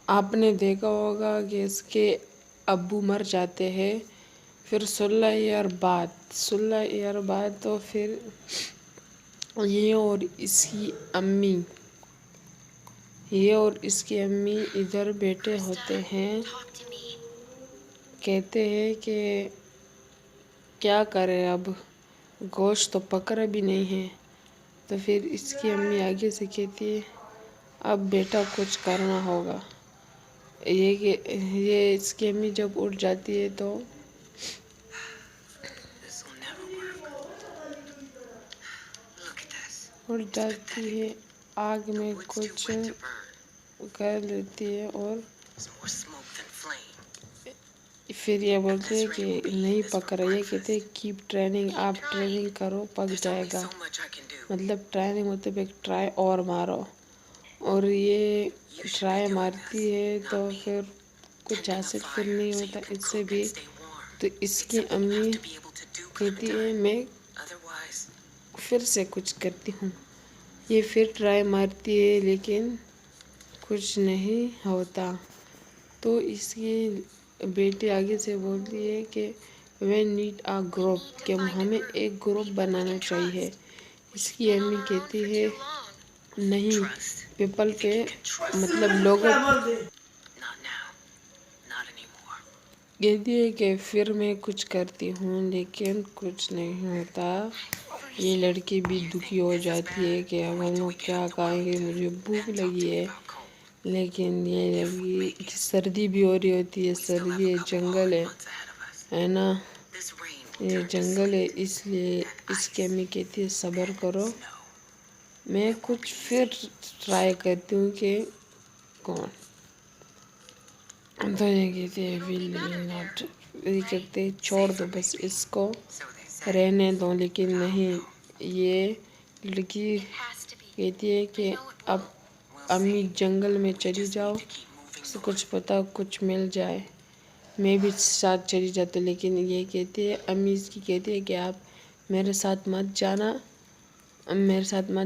آپ نے دیکھا ہوگا کہ اس کے ابو مر جاتے ہیں، پھر 16 ایئر بعد تو پھر یہ اور اس کی امی ادھر بیٹھے ہوتے ہیں، کہتے ہیں کہ کیا کرے، اب گوشت تو پک رہا بھی نہیں ہے۔ تو پھر اس کی امی آگے سے کہتی ہے اب بیٹا کچھ کرنا ہوگا۔ یہ اس کی امی جب اٹھ جاتی ہے تو آگ میں کچھ کر لیتی ہے اور پھر یہ بولتے ہیں کہ نہیں پک رہا، یہ کہتے ہیں کیپ ٹریننگ، آپ ٹریننگ کرو پک جائے گا، مطلب ٹریننگ مطلب ایک ٹرائی اور مارو، اور یہ ٹرائی مارتی ہے تو پھر کچھ حاصل پھر نہیں ہوتا اس سے بھی۔ تو اس کی امی کہتی ہے میں پھر سے کچھ کرتی ہوں، یہ پھر ٹرائی مارتی ہے لیکن کچھ نہیں ہوتا۔ تو اس کی بیٹی آگے سے بولتی ہے کہ we need a group، کہ ہمیں ایک گروپ بنانا چاہیے۔ اس کی امی کہتی ہے نہیں، پیپل پہ مطلب لوگوں کہتی ہے کہ پھر میں کچھ کرتی ہوں لیکن کچھ نہیں ہوتا۔ یہ لڑکی بھی دکھی ہو جاتی ہے کہ اب ہم لوگ کیا کھائیں گے، مجھے بھوک لگی ہے، لیکن یہ لڑکی سردی بھی ہو رہی ہوتی ہے، سردی ہے، جنگل ہے نا، یہ جنگل ہے، اس لیے اس کی امی کہتی ہے صبر کرو، میں کچھ پھر ٹرائی کرتی ہوں کہ کون۔ تو یہ کہتے ہیں یہ کہتے ہیں چھوڑ دو، بس اس کو رہنے دو، لیکن نہیں، یہ لڑکی کہتی ہے کہ اب امی جنگل میں چلی جاؤ، اسے کچھ پتا کچھ مل جائے، میں بھی ساتھ چلی جاتی، لیکن یہ کہتی ہے امی اس کی کہتی ہے کہ آپ میرے ساتھ مت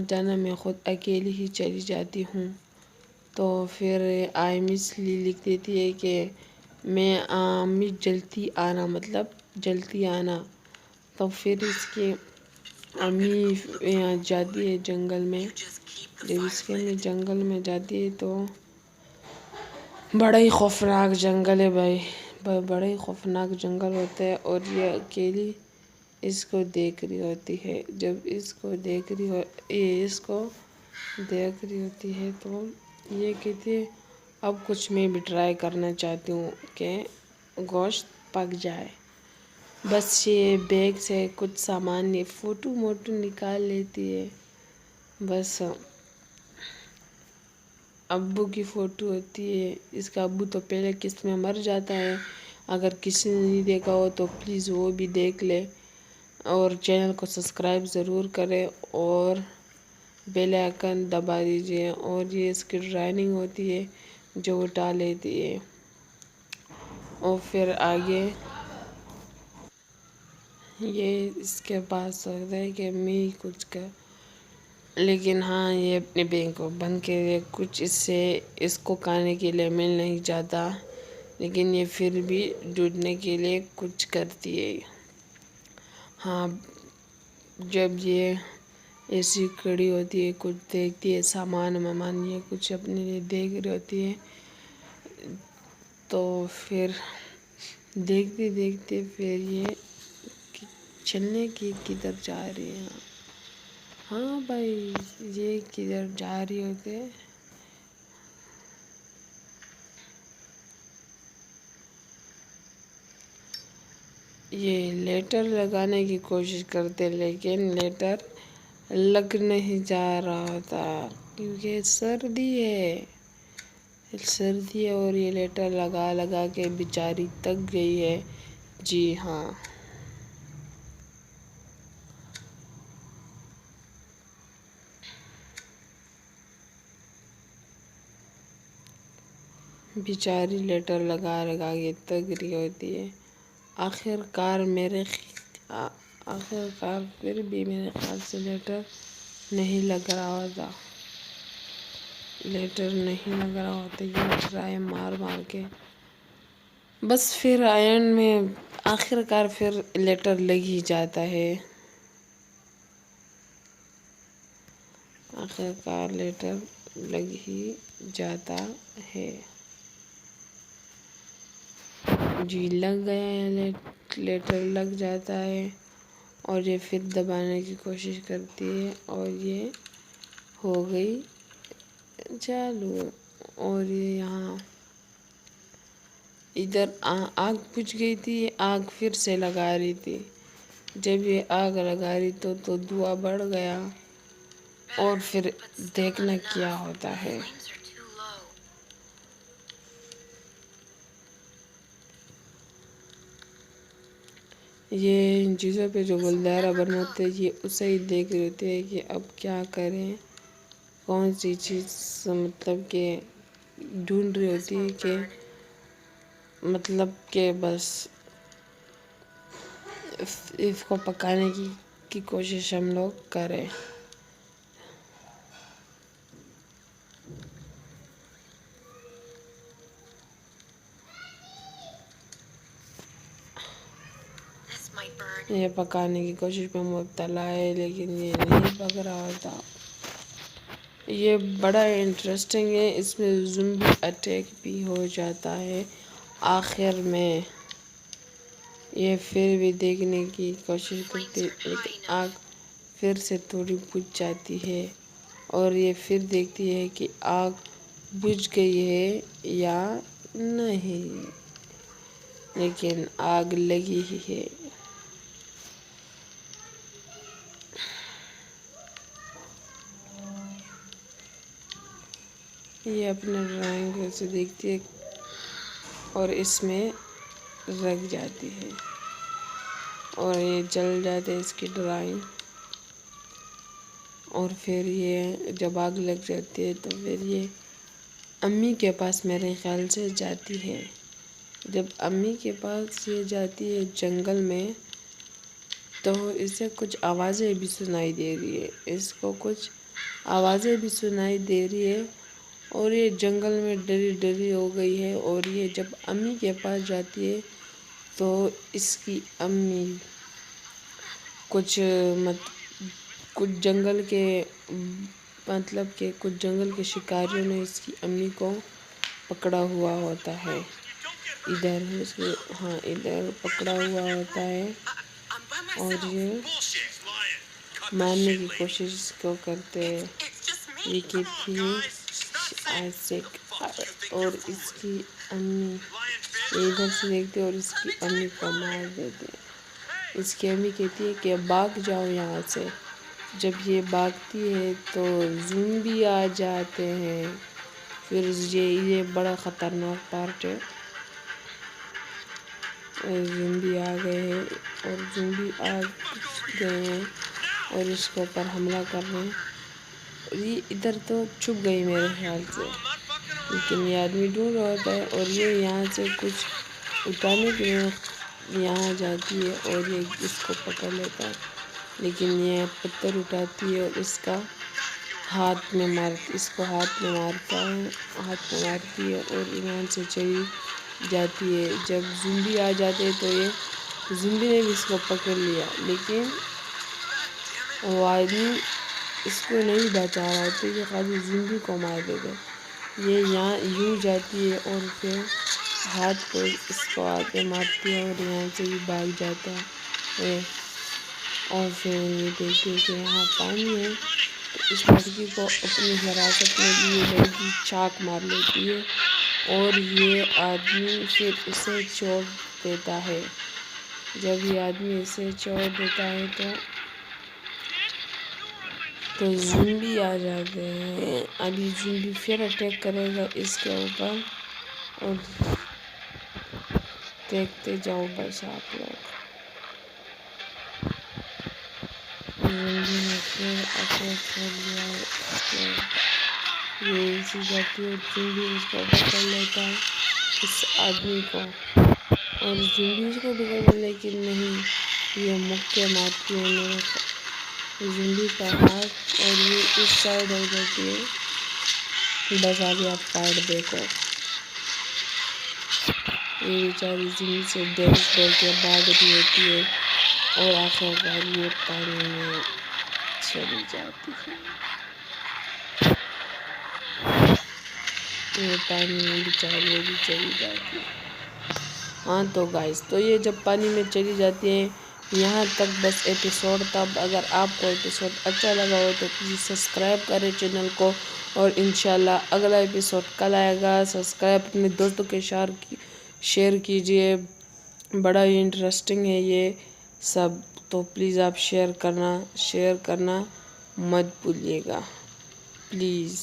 جانا، میں خود اکیلی ہی چلی جاتی ہوں۔ تو پھر مس لی لکھ دیتی ہے کہ میں امی جلدی آنا، مطلب جلدی آنا۔ تو پھر اس کی امی جاتی ہے جنگل میں، جب اس کی امی جنگل میں جاتی ہے تو بڑا ہی خوفناک جنگل ہے بھائی، بڑا ہی خوفناک جنگل ہوتا ہے، اور یہ اکیلی اس کو دیکھ رہی ہوتی ہے۔ جب اس کو دیکھ رہی ہوتی ہے تو یہ کہتی ہے اب کچھ میں بھی ٹرائی کرنا چاہتی ہوں کہ گوشت پک جائے۔ بس یہ بیگ سے کچھ سامان فوٹو موٹو نکال لیتی ہے، بس ابو کی فوٹو ہوتی ہے، اس کا ابو تو پہلے قسط میں مر جاتا ہے، اگر کسی نے نہیں دیکھا ہو تو پلیز وہ بھی دیکھ لے، اور چینل کو سبسکرائب ضرور کرے اور بیل آئیکن دبا دیجیے، اور یہ اس کی ڈرائنگ ہوتی ہے جو اٹھا لیتی ہے، اور پھر آگے یہ اس کے پاس ہوتا ہے کہ میں کچھ کر، لیکن ہاں یہ اپنے بینک کو بند کے کچھ اس کو کھانے کے لیے مل نہیں جاتا، لیکن یہ پھر بھی ڈھونڈنے کے لیے کچھ کرتی ہے۔ ہاں جب یہ ایسی کھڑی ہوتی ہے، کچھ دیکھتی ہے، سامان یہ کچھ اپنے لیے دیکھ رہی ہوتی ہے، تو پھر دیکھتے دیکھتے پھر یہ چلنے کی کدھر جا رہی ہے۔ ہاں بھائی یہ کدھر جا رہی ہوتے، یہ لیٹر لگانے کی کوشش کرتے لیکن لیٹر لگ نہیں جا رہا ہوتا، کیونکہ سردی ہے اور یہ لیٹر لگا لگا کے بیچاری تک گئی ہے۔ جی ہاں، بیچاری لیٹر لگا لگا کے تک رہی ہوتی ہے۔ آخر کار پھر بھی میرے خیال سے لیٹر نہیں لگ رہا ہوتا، لیٹر نہیں لگ رہا ہوتا، یہ ٹرائی مار کے بس پھر اینڈ میں آخر کار پھر لیٹر لگ ہی جاتا ہے، آخر کار لیٹر لگ ہی جاتا ہے۔ جی لگ گیا ہے، لیٹر لگ جاتا ہے اور یہ پھر دبانے کی کوشش کرتی ہے اور یہ ہو گئی چالو۔ اور یہ یہاں ادھر آگ بجھ گئی تھی، آگ پھر سے لگا رہی تھی، جب یہ آگ لگا رہی تو دھواں بڑھ گیا اور پھر دیکھنا کیا ہوتا ہے۔ یہ ان چیزوں پہ جو گلدارہ بناتے یہ اسے ہی دیکھ رہے ہوتے ہیں کہ اب کیا کریں، کون سی چیز مطلب کہ ڈھونڈ رہی ہوتی ہے کہ مطلب کہ بس اس کو پکانے کی کوشش ہم لوگ کریں۔ یہ پکانے کی کوشش میں مبتلا ہے لیکن یہ نہیں پک رہا ہوتا۔ یہ بڑا انٹرسٹنگ ہے، اس میں زومبی اٹیک بھی ہو جاتا ہے آخر میں۔ یہ پھر بھی دیکھنے کی کوشش کرتی لیکن آگ پھر سے تھوڑی بجھ جاتی ہے اور یہ پھر دیکھتی ہے کہ آگ بجھ گئی ہے یا نہیں، لیکن آگ لگی ہی ہے۔ یہ اپنے ڈرائنگ کو سے دیکھتی ہے اور اس میں رک جاتی ہے اور یہ جل جاتے اس کی ڈرائنگ، اور پھر یہ جب آگ لگ جاتی ہے تو پھر یہ امی کے پاس میرے خیال سے جاتی ہے۔ جب امی کے پاس یہ جاتی ہے جنگل میں تو اسے کچھ آوازیں بھی سنائی دے رہی ہے، اس کو کچھ آوازیں بھی سنائی دے رہی ہے اور یہ جنگل میں ڈری ڈری ہو گئی ہے۔ اور یہ جب امی کے پاس جاتی ہے تو اس کی امی کچھ جنگل کے مطلب کہ کچھ جنگل کے شکاریوں نے اس کی امی کو پکڑا ہوا ہوتا ہے، ادھر پکڑا ہوا ہوتا ہے اور یہ مارنے کی کوشش اس کو کرتے ہیں۔ یہ کہتی ہے اور اس کی امی ادھر سے دیکھتے اور اس کی امی کو مار دیتے۔ اس کی امی کہتی ہے کہ بھاگ جاؤ یہاں سے، جب یہ بھاگتی ہے تو زومبی آ جاتے ہیں۔ پھر یہ بڑا خطرناک پارٹ ہے، زومبی آ گئے ہیں اور زومبی آ گئے ہیں اور اس کے اوپر حملہ کر رہے ہیں۔ یہ ادھر تو چھپ گئی میرے خیال سے، لیکن یہ آدمی ڈھونڈ رہا ہوتا ہے اور یہ یہاں سے کچھ اٹھانے کے لیے یہاں جاتی ہے اور یہ اس کو پکڑ لیتا ہے، لیکن یہ پتھر اٹھاتی ہے اور اس کو ہاتھ میں مارتی ہے اور ایمان سے چلی جاتی ہے۔ جب زومبی آ جاتے تو یہ زومبی نے بھی اس کو پکڑ لیا، لیکن وہ آدمی اس کو نہیں بچا رہا ہوتا، یہ خالی زومبی کو مار دیتے۔ یہ یہاں یوں جاتی ہے اور پھر ہاتھ کو اس کو آتے مارتی ہے اور یہاں سے بھی بھاگ جاتا ہے اور پھر یہ دیکھتے ہیں کہ یہاں پانی ہے تو اس لڑکی کو اپنی حراست میں یہ لڑکی چھاک مار لیتی ہے اور یہ آدمی پھر اسے چھوڑ دیتا ہے۔ جب یہ آدمی اسے چھوڑ دیتا ہے تو زومبی آ جاتے ہیں۔ ابھی زومبی پھر اٹیک کرے گا اس کے اوپر اور دیکھتے جاؤ بس آپ لوگ۔ زومبی نے پھر اٹیک کر لیا ہے اس کے اوپر، یہ ایسی جاتی ہے زومبی اس کو پکڑ لیتا ہے اس آدمی کو اور زومبی اس کو پکڑ لیکن نہیں، یہ مکے مارتی ہے میرے زومبی کا ہاتھ اور یہ اس سائڈ ہو جاتی ہے بس آگے آپ پارٹ دیکھو. یہ بیچاری زمین سے دوڑ کے بھاگ رہی ہوتی ہے اور آخر کار یہ پانی میں چلی جاتی ہے. یہ پانی میں بیچاری بھی چلی جاتی ہے. ہاں تو گائز، تو یہ جب پانی میں چلی جاتی ہیں، یہاں تک بس ایپیسوڈ تھا. اگر آپ کو ایپیسوڈ اچھا لگا ہو تو پلیز سبسکرائب کریں چینل کو، اور انشاءاللہ اگلا ایپیسوڈ کل آئے گا. سبسکرائب اپنے دوستوں کے شیئر کیجئے. بڑا ہی انٹرسٹنگ ہے یہ سب، تو پلیز آپ شیئر کرنا مت بھولیے گا پلیز.